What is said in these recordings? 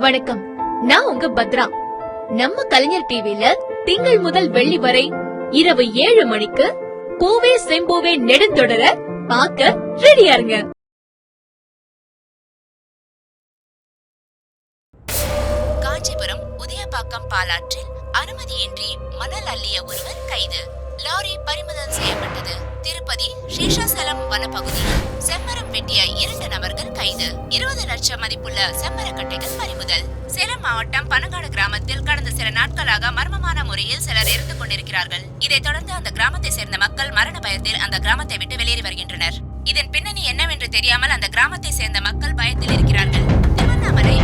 வணக்கம், நான் உங்க பத்ரா. நம்ம கலைஞர் டிவில திங்கள் முதல் வெள்ளி வரை இரவு 7 மணிக்கு பூவே செம்பூவே நெடுந்தொடர பார்க்க ரெடியா இருங்க. காஞ்சிபுரம் உதயபாக்கம் பாலாற்றில் அனுமதியின்றி மணல் அள்ளிய ஒருவர் கைது. லாரி பறிமுதல் செய்யப்பட்டது. திருப்பதி சேஷாசலம் வனப்பகுதியில் செம்மரம் வெட்டிய 2 நபர்கள் கைது. 20 லட்சம் மதிப்புள்ள செம்மரக்கட்டைகள் பறிமுதல். சேலம் மாவட்டம் பனங்காடு கிராமத்தில் கடந்த சில நாட்களாக மர்மமான முறையில் சிலர் இருந்து கொண்டிருக்கிறார்கள். இதைத் தொடர்ந்து அந்த கிராமத்தை சேர்ந்த மக்கள் மரண பயத்தில் அந்த கிராமத்தை விட்டு வெளியேறி வருகின்றனர். இதன் பின்னணி என்னவென்று தெரியாமல் அந்த கிராமத்தை சேர்ந்த மக்கள் பயத்தில் இருக்கிறார்கள். Tiruvannamalai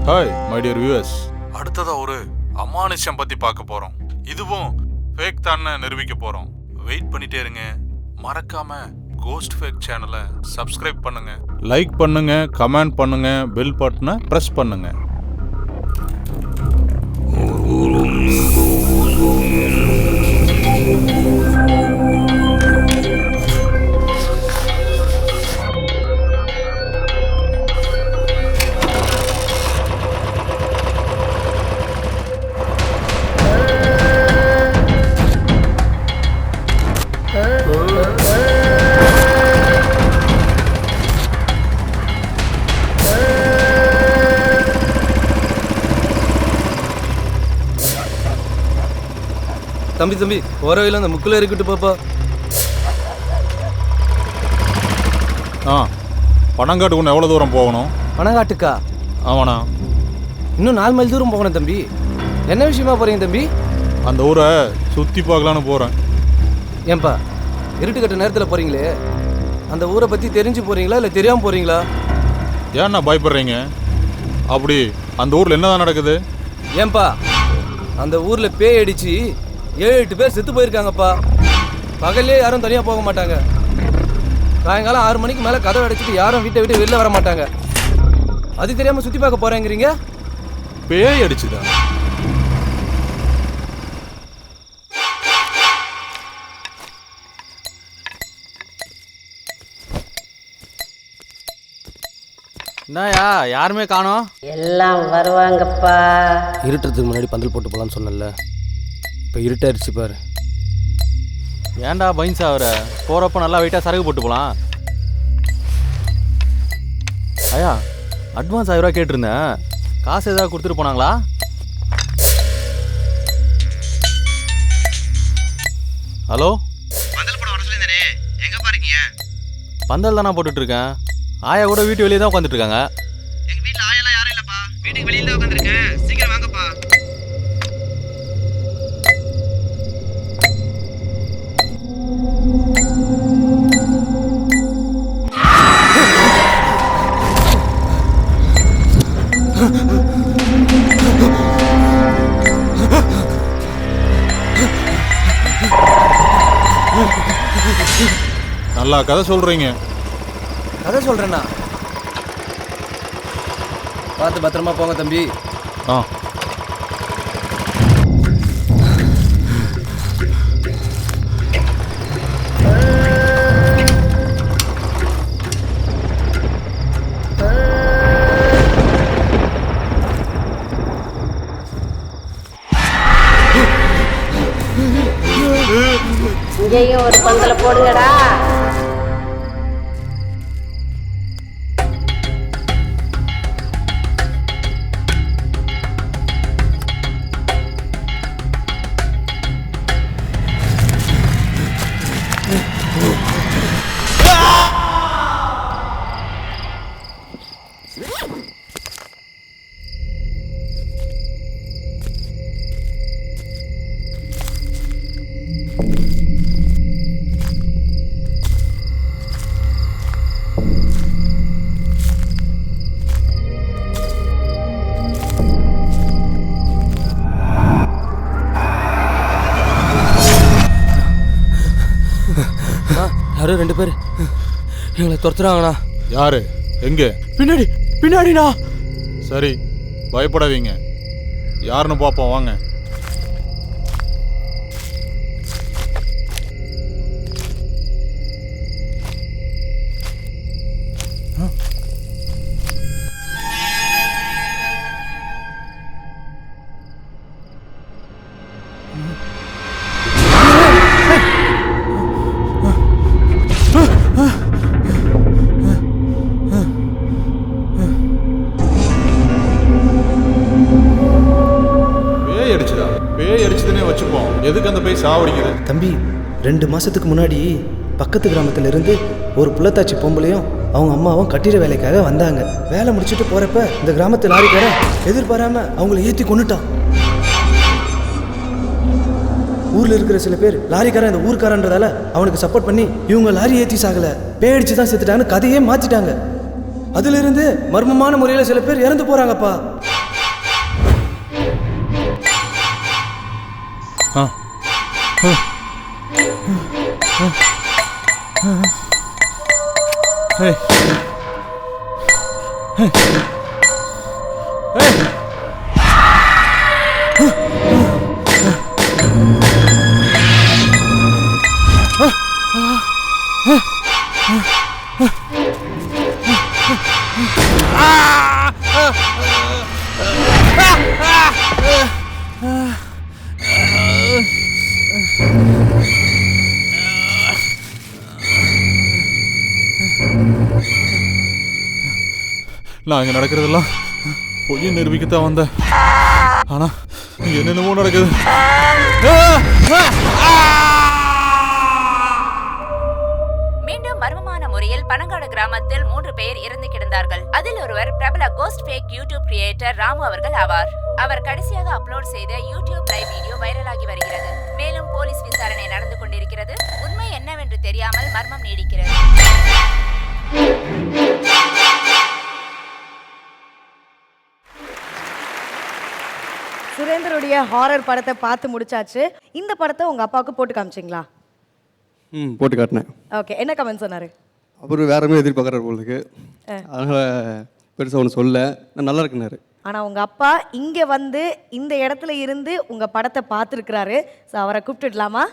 hi my dear viewers, அடுத்ததா ஒரு அமானுஷம் பத்தி பார்க்க போறோம். இதுவும் ஃபேக் தான் நிரூபிக்க போறோம். வெயிட் பண்ணிட்டே இருங்க. மறக்காம கோஸ்ட் ஃபேக் சேனலை சப்ஸ்கிரைப் பண்ணுங்க, லைக் பண்ணுங்க, கமெண்ட் பண்ணுங்க, பெல் பட்டனை பிரஸ் பண்ணுங்க. தம்பி போற வழியில அந்த முக்கில் இருக்கட்டு பாப்பா. பனங்காட்டுக்கு இன்னும் எவ்வளோ தூரம் போகணும்? பனங்காட்டுக்கா? ஆமாண்ணா, இன்னும் 4 மைல் தூரம் போகணும் தம்பி. என்ன விஷயமா போறீங்க தம்பி? அந்த ஊரை சுற்றி பார்க்கலான்னு போகிறேன். ஏன்பா இருட்டுக்கட்ட நேரத்தில் போறீங்களே, அந்த ஊரை பற்றி தெரிஞ்சு போறீங்களா இல்லை தெரியாமல் போறீங்களா? ஏன்னா பயப்படுறீங்க? அப்படி அந்த ஊரில் என்னதான் நடக்குது? ஏன்பா அந்த ஊரில் பேய் அடிச்சு 7-8 பேர் செத்து போயிருக்காங்கப்பா. பகல்லே யாரும் தனியாக போக மாட்டாங்க. சாயங்காலம் 6 மணிக்கு மேலே கதவை அடைச்சிட்டு யாரும் வீட்டை விட்டு வெளில வர மாட்டாங்க. அது தெரியாமல் சுற்றி பார்க்க போகிறேங்கிறீங்க? பேய் அடிச்சுதா? என்னயா யாருமே காணோம்? எல்லாம் வருவாங்கப்பா. இருட்டுறதுக்கு முன்னாடி பந்தல் போட்டு போகலான்னு சொன்னல, இப்போ இருட்டாயிருச்சு பாரு. ஏன்டா பைன்ஸ் ஆகுற? போகிறப்ப நல்லா வெயிட்டாக சரகு போட்டு போகலாம். ஐயா அட்வான்ஸ் 1000 ரூபா கேட்டிருந்தேன், காசு ஏதாவது கொடுத்துட்டு போனாங்களா? ஹலோ, பந்தல் போட வர சொல்லியிருந்தேனே, எங்கே பாருங்க? பந்தல் தானே போட்டுட்ருக்கேன். ஆயா கூட வீட்டு வெளியே தான் உட்காந்துட்டு இருக்காங்க. எங்கள் வீட்டில் ஆயெல்லாம் யாரும் இல்லைப்பா, வீட்டுக்கு வெளியில் தான் உட்காந்துருக்கேன். சீக்கிரம் வாங்கப்பா. நல்லா கதை சொல்றீங்க. கதை சொல்கிறேண்ணா, பார்த்து பத்திரமா போங்க தம்பி. இங்கேயும் ஒரு பந்தல போடுங்கடா. யாரோ 2 பேர் எங்களை துரத்துறாங்கண்ணா. யாரு? எங்க? பின்னாடிண்ணா. சரி, பயப்படாதீங்க. யாருன்னு பார்ப்போம் வாங்க. பேய் அடிச்சுதா? பேய் அடிச்சுதுன்னே வச்சுப்போம். எதுக்கு அந்த பேய் சாவடிக்குது? தம்பி 2 மாதத்துக்கு முன்னாடி பக்கத்து கிராமத்துல இருந்து ஒரு புள்ளத்தாச்சி பொம்பளையும் அவங்க அம்மாவும் கட்டிட வேலைக்காக வந்தாங்க. வேலை முடிச்சுட்டு போகிறப்ப இந்த கிராமத்து லாரிக்காரன் எதிர்பாராம அவங்கள ஏற்றி கொண்டுட்டான். ஊரில் இருக்கிற சில பேர் லாரிக்காரன் இந்த ஊர்க்காரன்றதால அவனுக்கு சப்போர்ட் பண்ணி இவங்க லாரி ஏற்றி சாகலை, பேயடிச்சு தான் செத்துட்டாங்கன்னு கதையே மாற்றிட்டாங்க. அதிலிருந்து மர்மமான முறையில் சில பேர் இறந்து போகிறாங்கப்பா. நான் இங்க நடக்கிறதெல்லாம் பொய்யை நிரூபிக்கத்தான் வந்தேன். ஆனா இங்க என்னென்னமோ நடக்குது. மீண்டும் மர்மமான முறையில் பனங்காடு கிராமத்தில் 3 பேர் இறந்து கிடந்தார்கள். அதில் ஒருவர் பிரபல ghost fake YouTube creator Ramu அவர்கள் ஆவார். அவர் கடைசியாக அப்லோட் செய்த யூடியூப் லைவ் வீடியோ வைரலாகி வருகிறது. மேலும் போலீஸ் விசாரணை நடந்து கொண்டிருக்கிறது. உண்மை என்னவென்று தெரியாமல் மர்மம் நீடிக்கிறது. சுரேந்தருடைய ஹாரர் படத்தை பார்த்து முடிச்சாச்சு. இந்த படத்தை உங்க அப்பாவுக்கு போட்டு காமிச்சிங்களா? போட்டு காட்டினேன். ஓகே, என்ன கமெண்ட் சொன்னாரு? அவர் வேறமே எதிர்பார்க்குறாரு போலுக்கு, அதனால் பெருசாக ஒன்று சொல்ல நான் நல்லா இருக்குனாரு. ஆனா உங்க அப்பா இங்க வந்து இந்த இடத்துல இருந்து உங்க படத்தை பார்த்துருக்கிறாரு. ஸோ அவரை கூப்பிட்டுடலாமா?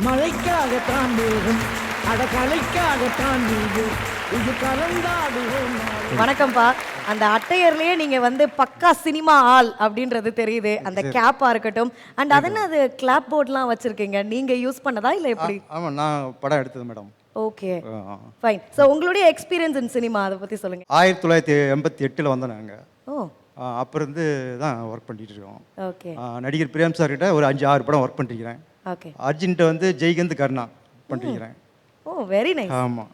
மழைக்காகத்தான் வேகும் அடகலைக்காகத்தான் வீடு இது கலந்தாடுவோம். வணக்கம்ப்பா. அந்த அட்டையர்லயே நீங்க வந்து பக்கா சினிமா ஆள் அப்படின்றது தெரியுது. அந்த கேப்பா இருக்கட்டும் அண்ட் அதென்ன அது கிளாப் போர்ட்லாம் வச்சிருக்கீங்க, நீங்க யூஸ் பண்ணதா இல்லை எப்படி? ஆமாம், நான் படம் எடுத்தது மேடம். Okay fine. ஸோ உங்களுடைய எக்ஸ்பீரியன்ஸ் இன் சினிமா அதை பற்றி சொல்லுங்க. 1988 வந்தோம் நாங்கள். ஓ, அப்போ இருந்து தான் ஒர்க் பண்ணிட்டு இருக்கோம். ஓகே. நடிகர் பிரேம் சார் கிட்ட ஒரு 5-6 படம் ஒர்க் பண்ணிருக்கிறேன். ஓகே. அர்ஜுன்ட்ட வந்து ஜெய்கந்த் கர்ணா பண்ணிருக்கிறேன். ஓ, வெரி நைஸ். ஆமாம்.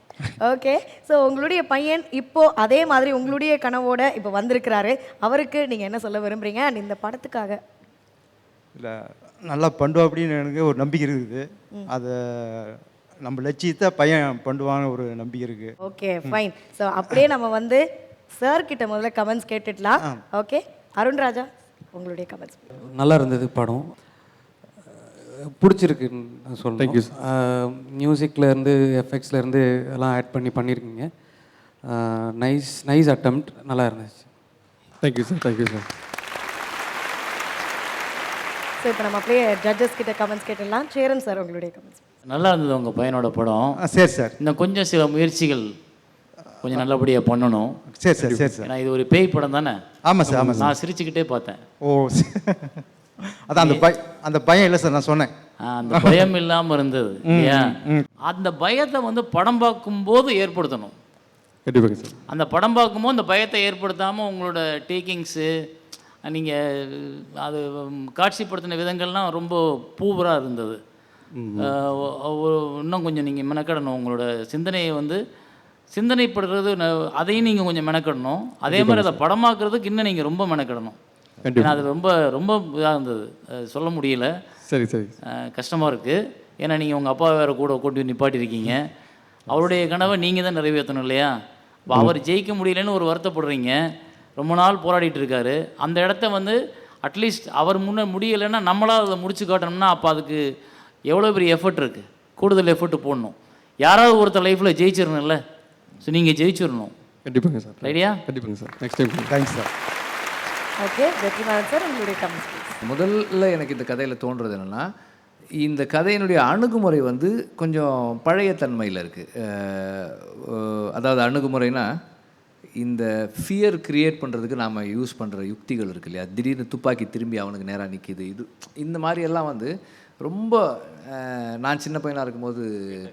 ஓகே. ஸோ உங்களுடைய பையன் இப்போ அதே மாதிரி உங்களுடைய கனவோட இப்போ வந்திருக்கிறாரு. அவருக்கு நீங்கள் என்ன சொல்ல விரும்புறீங்க அண்ட் இந்த படத்துக்காக? இல்லை, நல்லா பண்ணுவோம் அப்படின்னு எனக்கு ஒரு நம்பிக்கை இருக்குது. அதை நம்ம லட்சியத்தை பையன் பண்ணுவான்னு ஒரு நம்பிக்கை இருக்குது. Okay fine. ஸோ அப்படியே நம்ம வந்து சார் கிட்ட முதல்ல கமெண்ட்ஸ் கேட்டுடலாம். ஓகே, அருண்ராஜா உங்களுடைய கமெண்ட்ஸ். நல்லா இருந்தது படம், பிடிச்சிருக்குன்னு சொல்கிறேன். மியூசிக்லேருந்து எஃபெக்ட்ஸ்லேருந்து எல்லாம் ஆட் பண்ணியிருக்கீங்க. நைஸ் அட்டெம்ப்ட், நல்லா இருந்துச்சு. Thank you sir. Thank you sir. So இப்போ நம்ம அப்படியே ஜட்ஜஸ் கிட்ட கமெண்ட்ஸ் கேட்டுடலாம். சேரன் சார் உங்களுடைய கமெண்ட்ஸ். நல்லா இருந்தது உங்கள் பையனோட படம். சரி சார். இன்னும் கொஞ்சம் சில முயற்சிகள் கொஞ்சம் நல்லபடியாக பண்ணணும். சரி சார். சரி சார். ஏன்னா இது ஒரு பேய் படம் தானே? ஆமாம் சார். ஆமாம் சார். நான் சிரிச்சுக்கிட்டே பார்த்தேன். ஓ, அதான் அந்த பயம் இல்லை சார், நான் சொன்னேன். அந்த பயம் இல்லாமல் இருந்தது. ஏன் அந்த பயத்தை வந்து படம் பார்க்கும்போது ஏற்படுத்தணும். கண்டிப்பாக சார். அந்த படம் பார்க்கும்போது அந்த பயத்தை ஏற்படுத்தாமல் உங்களோட டேக்கிங்ஸு நீங்கள் அது காட்சிப்படுத்தின விதங்கள்லாம் ரொம்ப பூவராக இருந்தது. இன்னும் கொஞ்சம் நீங்கள் மெனக்கடணும். உங்களோட சிந்தனையை வந்து சிந்தனைப்படுறது அதையும் நீங்கள் கொஞ்சம் மெனக்கடணும். அதே மாதிரி அதை படமாக்குறதுக்கு இன்னும் நீங்கள் ரொம்ப மெனக்கடணும். ஏன்னா அது ரொம்ப ரொம்ப இதாக இருந்தது, சொல்ல முடியல. சரி சரி. கஷ்டமாக இருக்குது. ஏன்னா நீங்கள் உங்கள் அப்பா வேறு கூட கூட்டி நிப்பாட்டியிருக்கீங்க. அவருடைய கனவை நீங்கள் தான் நிறைவேற்றணும் இல்லையா? இப்போ அவர் ஜெயிக்க முடியலன்னு ஒரு வருத்தப்படுறீங்க. ரொம்ப நாள் போராடிட்டு இருக்காரு. அந்த இடத்த வந்து அட்லீஸ்ட் அவர் முன்னே முடியலைன்னா நம்மளால் அதை முடிச்சு காட்டணும்னா அப்போ அதுக்கு எவ்வளோ பெரிய எஃபர்ட் இருக்குது, கூடுதல் எஃபர்ட் போடணும். யாராவது ஒருத்தர் லைஃப்பில் ஜெயிச்சிடணும்ல. ஸோ நீங்கள் ஜெயிச்சிடணும். கண்டிப்பாங்க சார். ஐடியா? கண்டிப்பாங்க sir. Next time. Thanks sir. Okay, Vetrimaaran sir உங்களுடைய கமெண்ட்ஸ். முதல்ல எனக்கு இந்த கதையில் தோன்றுறது என்னென்னா, இந்த கதையினுடைய அணுகுமுறை வந்து கொஞ்சம் பழைய தன்மையில் இருக்குது. அதாவது அணுகுமுறைனா இந்த ஃபியர் க்ரியேட் பண்ணுறதுக்கு நாம் யூஸ் பண்ணுற யுக்திகள் இருக்கு இல்லையா, திடீர்னு துப்பாக்கி திரும்பி அவனுக்கு நேராக நிற்கிது, இது இந்த மாதிரியெல்லாம் வந்து ரொம்ப நான் சின்ன பையனாக இருக்கும்போது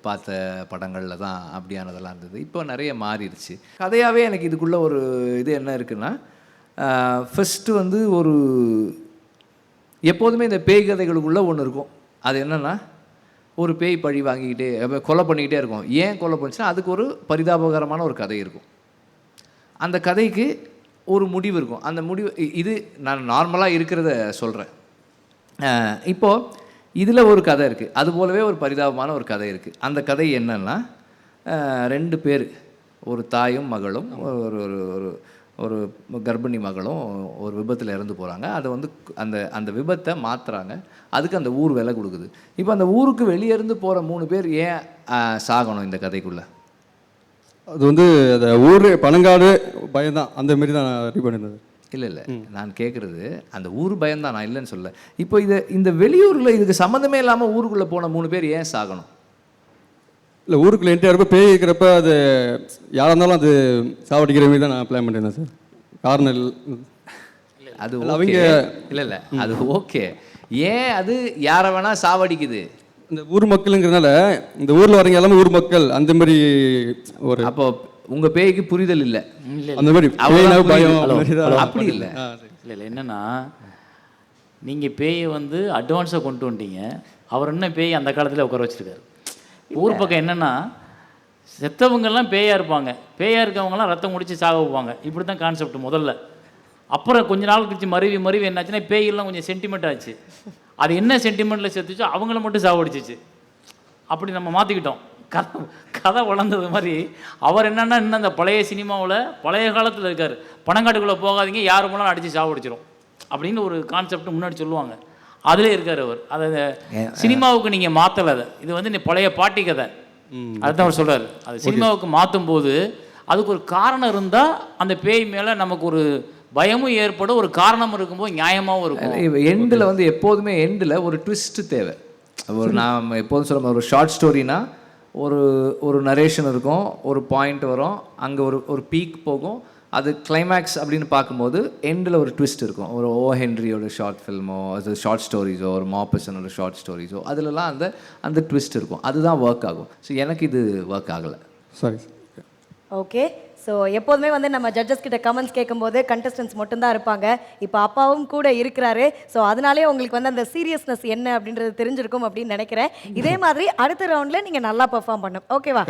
பார்த்த படங்களில் தான் அப்படியானதெல்லாம் இருந்தது. இப்போ நிறைய மாறிடுச்சு. கதையாகவே எனக்கு இதுக்குள்ளே ஒரு இது என்ன இருக்குன்னா, ஃபஸ்ட்டு வந்து ஒரு எப்போதுமே இந்த பேய் கதைகளுக்குள்ளே ஒன்று இருக்கும். அது என்னென்னா, ஒரு பேய் பழி வாங்கிக்கிட்டே கொலை பண்ணிக்கிட்டே இருக்கும். ஏன் கொலை பண்ணுச்சுன்னா அதுக்கு ஒரு பரிதாபகரமான ஒரு கதை இருக்கும். அந்த கதைக்கு ஒரு முடிவு இருக்கும். அந்த முடிவு இது நான் நார்மலாக இருக்கிறத சொல்கிறேன். இப்போது இதில் ஒரு கதை இருக்குது, அது போலவே ஒரு பரிதாபமான ஒரு கதை இருக்குது. அந்த கதை என்னன்னா, 2 பேர், ஒரு தாயும் மகளும், ஒரு ஒரு ஒரு கர்ப்பிணி மகளும் ஒரு விபத்தில் இறந்து போகிறாங்க. அதை வந்து அந்த விபத்தை மாற்றுறாங்க. அதுக்கு அந்த ஊர் விலை கொடுக்குது. இப்போ அந்த ஊருக்கு வெளியே இருந்து போகிற 3 பேர் ஏன் சாகணும் இந்த கதைக்குள்ளே? அது வந்து அந்த ஊர் பழங்காடு பயம்தான், அந்த மாரி தான் ரெடி பண்ணியிருந்தது. இல்லை நான் கேட்குறது அந்த ஊர் பயம்தான், நான் இல்லைன்னு சொல்ல. இப்போ இந்த வெளியூரில் இதுக்கு சம்மந்தமே இல்லாமல் ஊருக்குள்ளே போன 3 பேர் ஏன் சாகணும்? இல்லை, ஊருக்குள்ளே என்கிட்ட இருப்ப பேய் இருக்கிறப்ப அது யாராக இருந்தாலும் அது சாவடிக்கிற மாதிரி தான் நான் பிளான் பண்ணியிருந்தேன் சார். காரணம் அது அவங்க இல்லை அது ஓகே. ஏன் அது யாரை வேணால் சாவடிக்குது? இந்த ஊர் மக்களுங்கிறதுனால இந்த ஊரில் வரீங்க எல்லாமே ஊர் மக்கள், அந்த மாதிரி ஒரு. அப்போ உங்கள் பேய்க்கு புரிதல் இல்லை, அந்த மாதிரி பயம் அப்படி இல்லை. இல்லை என்னென்னா, நீங்கள் பேயை வந்து அட்வான்ஸாக கொண்டு வந்துட்டீங்க. அவர் என்ன பேய் அந்த காலத்தில் உட்கார வச்சுருக்காரு. ஊர் பக்கம் என்னென்னா, செத்தவங்கெல்லாம் பேயாக இருப்பாங்க, பேயாக இருக்கவங்கலாம் ரத்தம் குடித்து சாக வைப்பாங்க. இப்படி தான் கான்செப்ட் முதல்ல. அப்புறம் கொஞ்ச நாள் கழிச்சு மருவி என்னாச்சுன்னா பேயெல்லாம் கொஞ்சம் சென்டிமெண்ட் ஆச்சு. அது என்ன சென்டிமெண்ட்டில் செத்துச்சோ அவங்கள மட்டும் சாவடிச்சிச்சு. அப்படி நம்ம மாற்றிக்கிட்டோம். கதை வளர்ந்தது மாதிரி அவர் என்னென்னா, இன்னும் அந்த பழைய சினிமாவில் பழைய காலத்தில் இருக்கார். பணங்காட்டுக்குள்ளே போகாதீங்க, யார் மூலம் அடித்து சாவடிச்சிடும் அப்படின்னு ஒரு கான்செப்ட் முன்னாடி சொல்லுவாங்க. அதிலே இருக்கார் அவர். அதை சினிமாவுக்கு நீங்கள் மாற்றலை. அதை இது வந்து பழைய பாட்டி கதை, அதுதான் அவர் சொல்கிறார். அது சினிமாவுக்கு மாற்றும் போது அதுக்கு ஒரு காரணம் இருந்தால் அந்த பேய் மேலே நமக்கு ஒரு பயமும் ஏற்படும், ஒரு காரணம் இருக்கும்போது நியாயமாகவும் இருக்கும். எண்டில் வந்து எப்போதுமே எண்டில் ஒரு ட்விஸ்ட்டு தேவை. ஒரு நான் எப்போதும் சொல்ல ஒரு ஷார்ட் ஸ்டோரினா ஒரு நரேஷன் இருக்கும், ஒரு பாயிண்ட் வரும், அங்கே ஒரு பீக் போகும், அது கிளைமேக்ஸ் அப்படின்னு பார்க்கும்போது எண்டில் ஒரு ட்விஸ்ட் இருக்கும். ஒரு ஓ ஹென்ரியோட ஷார்ட் ஃபில்மோ, அது ஷார்ட் ஸ்டோரிஸோ, ஒரு மாப்பர்சனோட ஷார்ட் ஸ்டோரிஸோ, அதிலலாம் அந்த ட்விஸ்ட் இருக்கும். அதுதான் ஒர்க் ஆகும். ஸோ எனக்கு இது ஒர்க் ஆகலை. சாரி. ஓகே, ஸோ எப்போதுமே வந்து நம்ம ஜட்ஜஸ் கிட்ட கமெண்ட்ஸ் கேட்கும்போது கண்டஸ்டன்ஸ் மட்டும்தான் இருப்பாங்க. இப்போ அப்பாவும் கூட இருக்கிறாரு. ஸோ அதனாலே உங்களுக்கு வந்து அந்த சீரியஸ்னஸ் என்ன அப்படின்றது தெரிஞ்சிருக்கும் அப்படின்னு நினைக்கிறேன். இதே மாதிரி அடுத்த ரவுண்டில் நீங்கள் நல்லா பெர்ஃபார்ம் பண்ணும். ஓகேவா?